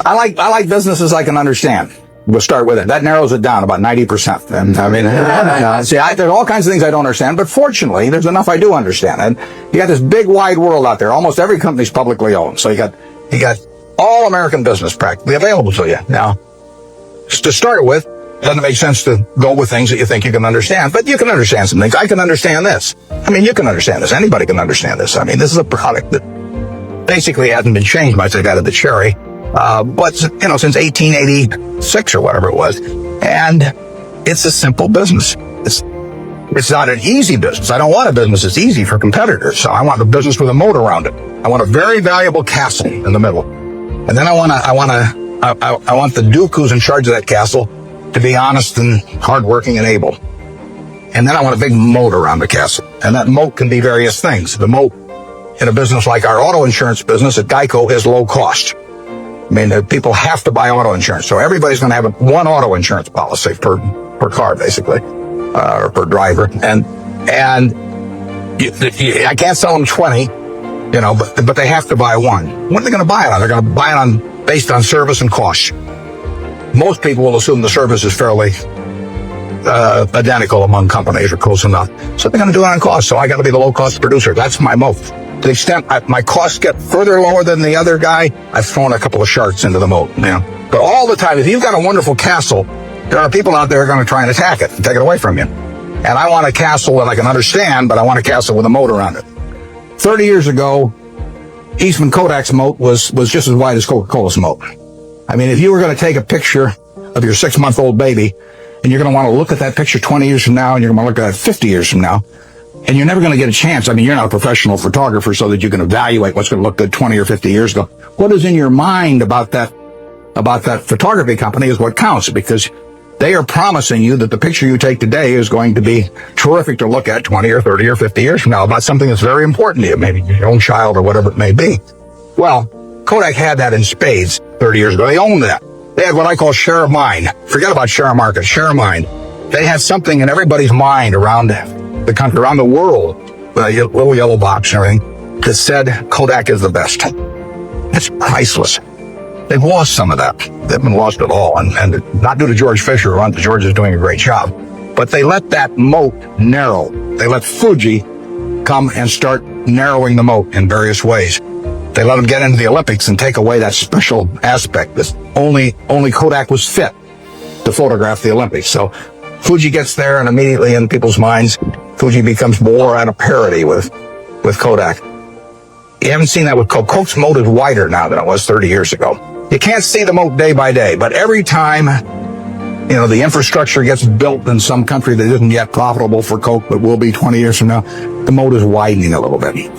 I like businesses I can understand. We'll start with it. That narrows it down about 90%. And I mean, there's all kinds of things I don't understand, but fortunately, there's enough I do understand. And you got this big wide world out there. Almost every company's publicly owned. So you got all American business practically available to you. Now, to start with, it doesn't make sense to go with things that you think you can understand, but you can understand some things. I can understand this. I mean, you can understand this. Anybody can understand this. I mean, this is a product that basically hasn't been changed much. They got it the cherry. But, since 1886 or whatever it was. And it's a simple business. It's not an easy business. I don't want a business that's easy for competitors. So I want a business with a moat around it. I want a very valuable castle in the middle. And then I want the duke who's in charge of that castle to be honest and hardworking and able. And then I want a big moat around the castle. And that moat can be various things. The moat in a business like our auto insurance business at Geico is low cost. I mean, people have to buy auto insurance, so everybody's going to have one auto insurance policy per car, basically, or per driver. And I can't sell them 20, but they have to buy one. What are they going to buy it on? They're going to buy it based on service and cost. Most people will assume the service is fairly identical among companies or close enough, so they're going to do it on cost. So I got to be the low-cost producer. That's my moat. To the extent my costs get further lower than the other guy, I've thrown a couple of sharks into the moat. But all the time, if you've got a wonderful castle, there are people out there who are going to try and attack it and take it away from you. And I want a castle that I can understand, but I want a castle with a moat around it. 30 years ago, Eastman Kodak's moat was just as wide as Coca-Cola's moat. I mean, if you were going to take a picture of your 6-month-old baby, and you're going to want to look at that picture 20 years from now, and you're going to look at it 50 years from now, and you're never going to get a chance. I mean, you're not a professional photographer so that you can evaluate what's going to look good 20 or 50 years ago. What is in your mind about that photography company is what counts, because they are promising you that the picture you take today is going to be terrific to look at 20 or 30 or 50 years from now about something that's very important to you, maybe your own child or whatever it may be. Well, Kodak had that in spades 30 years ago. They owned that. They had what I call share of mind. Forget about share of market, share of mind. They had something in everybody's mind around the country, around the world, with a little yellow box and everything, that said Kodak is the best. It's priceless. They've lost some of that. They haven't lost it all, and not due to George Fisher. George is doing a great job. But they let that moat narrow. They let Fuji come and start narrowing the moat in various ways. They let them get into the Olympics and take away that special aspect. This only Kodak was fit to photograph the Olympics. So Fuji gets there, and immediately in people's minds, Fuji becomes more at a parity with Kodak. You haven't seen that with Coke. Coke's moat is wider now than it was 30 years ago. You can't see the moat day by day, but every time, the infrastructure gets built in some country that isn't yet profitable for Coke, but will be 20 years from now, the moat is widening a little bit.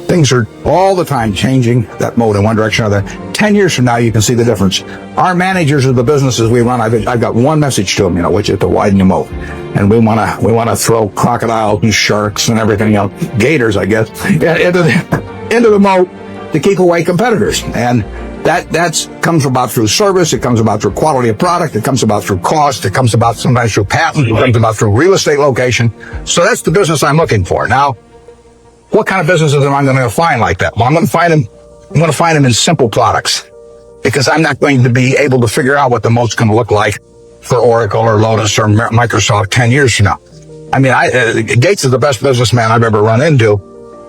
Things are all the time changing that moat in one direction or another. 10 years from now, you can see the difference. Our managers of the businesses we run, I've got one message to them, which is to widen the moat. And we want to throw crocodiles and sharks and everything else, gators, I guess, into the moat to keep away competitors. And that comes about through service. It comes about through quality of product. It comes about through cost. It comes about sometimes through patent. It comes about through real estate location. So that's the business I'm looking for. Now, what kind of businesses am I going to find like that? Well, I'm going to find them in simple products, because I'm not going to be able to figure out what the moat's going to look like for Oracle or Lotus or Microsoft 10 years from now. I mean, Gates is the best businessman I've ever run into,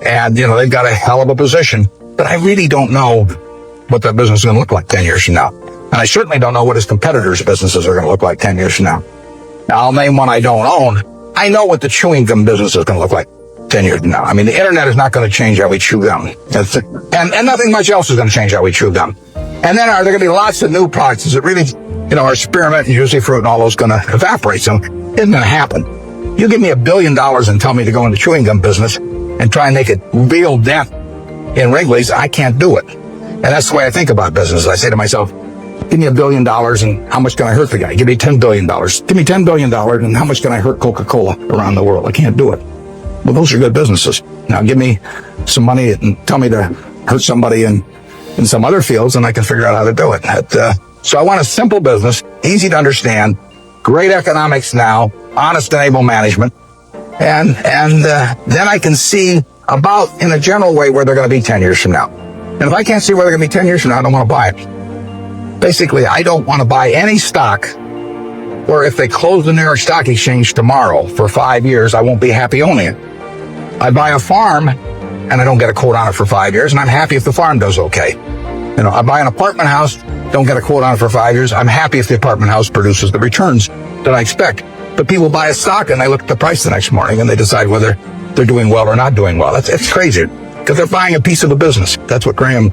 and they've got a hell of a position, but I really don't know what that business is going to look like 10 years from now. And I certainly don't know what his competitors' businesses are going to look like 10 years from now. Now, I'll name one I don't own. I know what the chewing gum business is going to look like 10 years from now. I mean, the internet is not going to change how we chew gum. And nothing much else is going to change how we chew gum. And then are there going to be lots of new products? Is it really, our spearmint and juicy fruit and all those going to evaporate? So it isn't going to happen. You give me $1 billion and tell me to go into the chewing gum business and try and make a real dent in Wrigley's, I can't do it. And that's the way I think about business. I say to myself, give me $1 billion and how much can I hurt the guy? Give me $10 billion. Give me $10 billion and how much can I hurt Coca-Cola around the world? I can't do it. Well, those are good businesses. Now give me some money and tell me to hurt somebody in some other fields, and I can figure out how to do it. So I want a simple business, easy to understand, great economics now, honest and able management, and then I can see about, in a general way, where they're going to be 10 years from now. And if I can't see where they're going to be 10 years from now, I don't want to buy it. Basically, I don't want to buy any stock where if they close the New York Stock Exchange tomorrow for 5 years, I won't be happy owning it. I buy a farm and I don't get a quote on it for 5 years, and I'm happy if the farm does okay. I buy an apartment house, don't get a quote on it for 5 years. I'm happy if the apartment house produces the returns that I expect. But people buy a stock and they look at the price the next morning and they decide whether they're doing well or not doing well. It's crazy because they're buying a piece of a business. That's what Graham,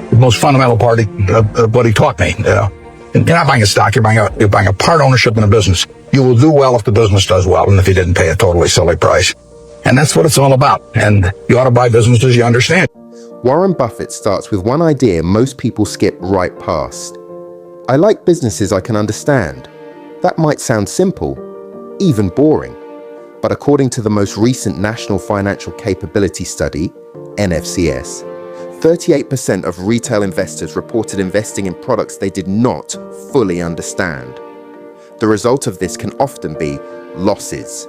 the most fundamental part of what he taught me. You're not buying a stock, you're buying a part ownership in a business. You will do well if the business does well and if you didn't pay a totally silly price. And that's what it's all about. And you ought to buy businesses you understand. Warren Buffett starts with one idea most people skip right past. I like businesses I can understand. That might sound simple, even boring. But according to the most recent National Financial Capability Study, NFCS, 38% of retail investors reported investing in products they did not fully understand. The result of this can often be losses,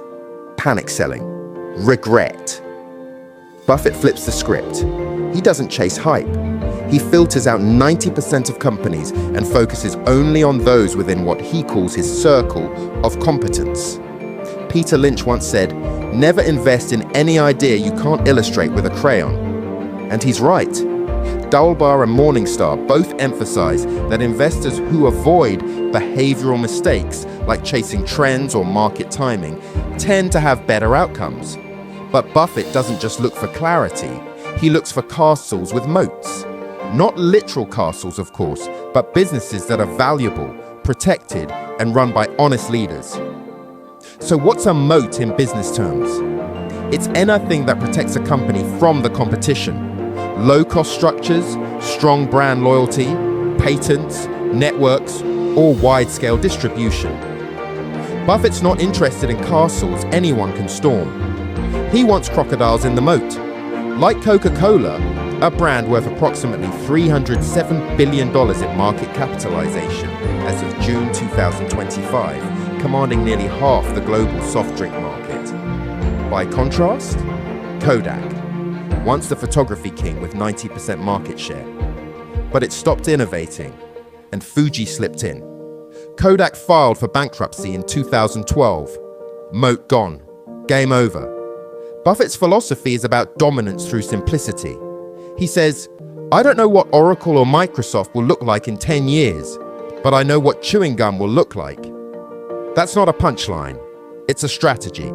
panic selling, regret. Buffett flips the script. He doesn't chase hype. He filters out 90% of companies and focuses only on those within what he calls his circle of competence. Peter Lynch once said, "Never invest in any idea you can't illustrate with a crayon." And he's right. Dalbar and Morningstar both emphasize that investors who avoid behavioral mistakes like chasing trends or market timing tend to have better outcomes. But Buffett doesn't just look for clarity, he looks for castles with moats. Not literal castles, of course, but businesses that are valuable, protected, and run by honest leaders. So what's a moat in business terms? It's anything that protects a company from the competition. Low-cost structures, strong brand loyalty, patents, networks, or wide-scale distribution. Buffett's not interested in castles anyone can storm. He wants crocodiles in the moat. Like Coca-Cola, a brand worth approximately $307 billion in market capitalization as of June 2025, commanding nearly half the global soft drink market. By contrast, Kodak, once the photography king with 90% market share. But it stopped innovating, and Fuji slipped in. Kodak filed for bankruptcy in 2012. Moat gone. Game over. Buffett's philosophy is about dominance through simplicity. He says, "I don't know what Oracle or Microsoft will look like in 10 years, but I know what chewing gum will look like." That's not a punchline, it's a strategy.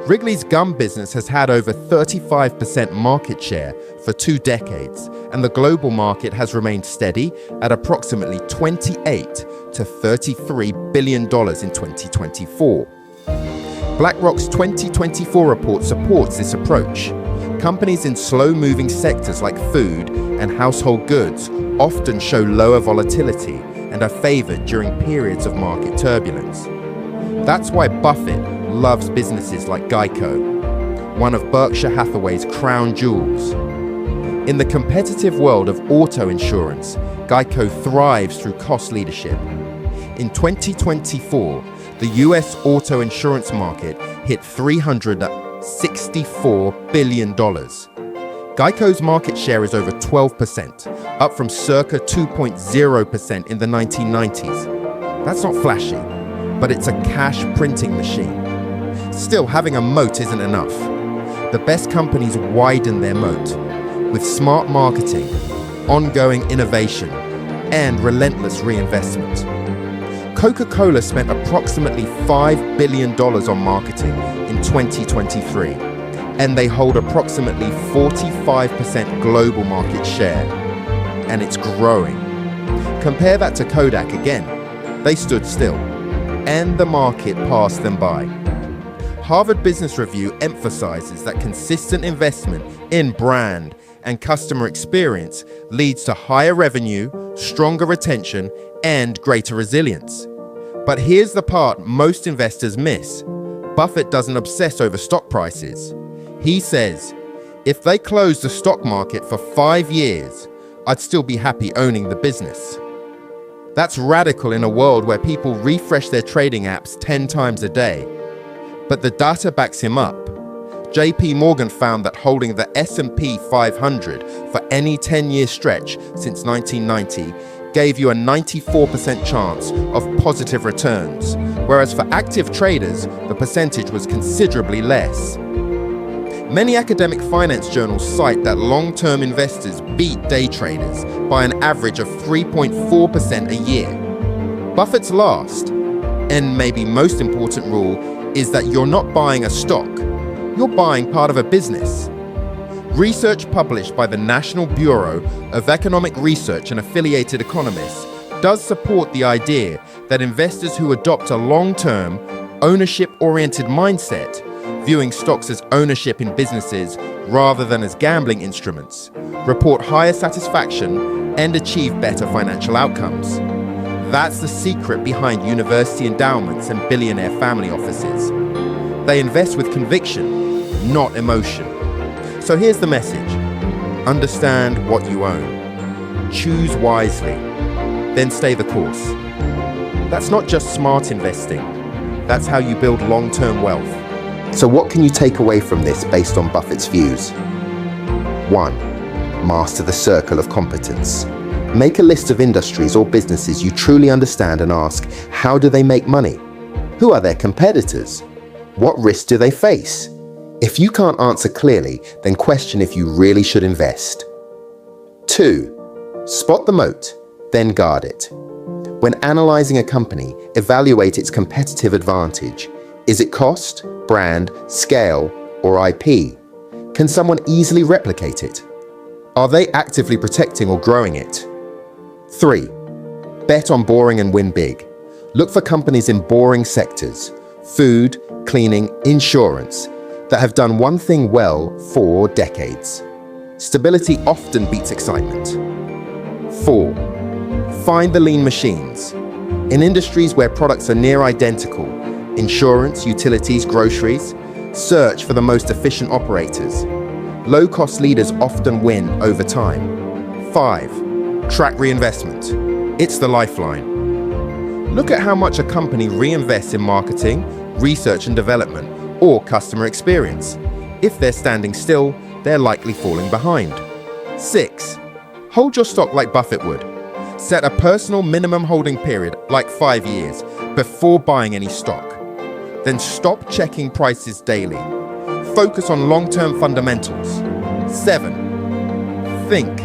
Wrigley's gum business has had over 35% market share for 2 decades, and the global market has remained steady at approximately $28 to $33 billion in 2024. BlackRock's 2024 report supports this approach. Companies in slow-moving sectors like food and household goods often show lower volatility and are favored during periods of market turbulence. That's why Buffett loves businesses like Geico, one of Berkshire Hathaway's crown jewels. In the competitive world of auto insurance, Geico thrives through cost leadership. In 2024, the US auto insurance market hit $364 billion. Geico's market share is over 12%, up from circa 2.0% in the 1990s. That's not flashy, but it's a cash printing machine. Still, having a moat isn't enough. The best companies widen their moat with smart marketing, ongoing innovation, and relentless reinvestment. Coca-Cola spent approximately $5 billion on marketing in 2023, and they hold approximately 45% global market share, and it's growing. Compare that to Kodak again. They stood still, and the market passed them by. Harvard Business Review emphasizes that consistent investment in brand and customer experience leads to higher revenue, stronger retention, and greater resilience. But here's the part most investors miss. Buffett doesn't obsess over stock prices. He says, if they closed the stock market for 5 years, I'd still be happy owning the business. That's radical in a world where people refresh their trading apps 10 times a day. But the data backs him up. JP Morgan found that holding the S&P 500 for any 10-year stretch since 1990 gave you a 94% chance of positive returns, whereas for active traders, the percentage was considerably less. Many academic finance journals cite that long-term investors beat day traders by an average of 3.4% a year. Buffett's last, and maybe most important rule, is that you're not buying a stock, you're buying part of a business. Research published by the National Bureau of Economic Research and affiliated economists does support the idea that investors who adopt a long-term, ownership-oriented mindset, viewing stocks as ownership in businesses rather than as gambling instruments, report higher satisfaction and achieve better financial outcomes. That's the secret behind university endowments and billionaire family offices. They invest with conviction, not emotion. So here's the message. Understand what you own. Choose wisely. Then stay the course. That's not just smart investing. That's how you build long-term wealth. So what can you take away from this based on Buffett's views? 1. Master the circle of competence. Make a list of industries or businesses you truly understand and ask, how do they make money? Who are their competitors? What risks do they face? If you can't answer clearly, then question if you really should invest. 2. Spot the moat, then guard it. When analyzing a company, evaluate its competitive advantage. Is it cost, brand, scale, or IP? Can someone easily replicate it? Are they actively protecting or growing it? 3. Bet on boring and win big. Look for companies in boring sectors, food, cleaning, insurance, that have done one thing well for decades. Stability often beats excitement. 4. Find the lean machines. In industries where products are near identical, insurance, utilities, groceries, search for the most efficient operators. Low-cost leaders often win over time. 5. Track reinvestment. It's the lifeline. Look at how much a company reinvests in marketing, research and development, or customer experience. If they're standing still, they're likely falling behind. 6. Hold your stock like Buffett would. Set a personal minimum holding period, like 5 years, before buying any stock. Then stop checking prices daily. Focus on long-term fundamentals. 7. Think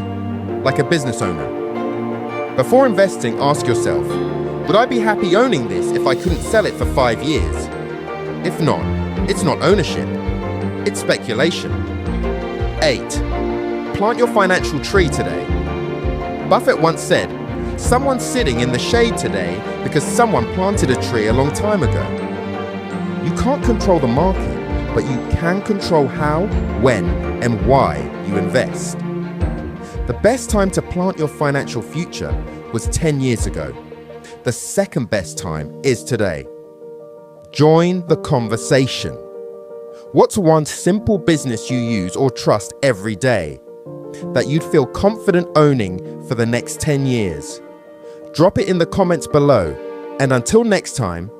like a business owner. Before investing, ask yourself, would I be happy owning this if I couldn't sell it for 5 years? If not, it's not ownership, it's speculation. 8. Plant your financial tree today. Buffett once said, someone's sitting in the shade today because someone planted a tree a long time ago. You can't control the market, but you can control how, when, and why you invest. The best time to plant your financial future was 10 years ago. The second best time is today. Join the conversation. What's one simple business you use or trust every day that you'd feel confident owning for the next 10 years? Drop it in the comments below. And until next time,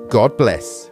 God bless.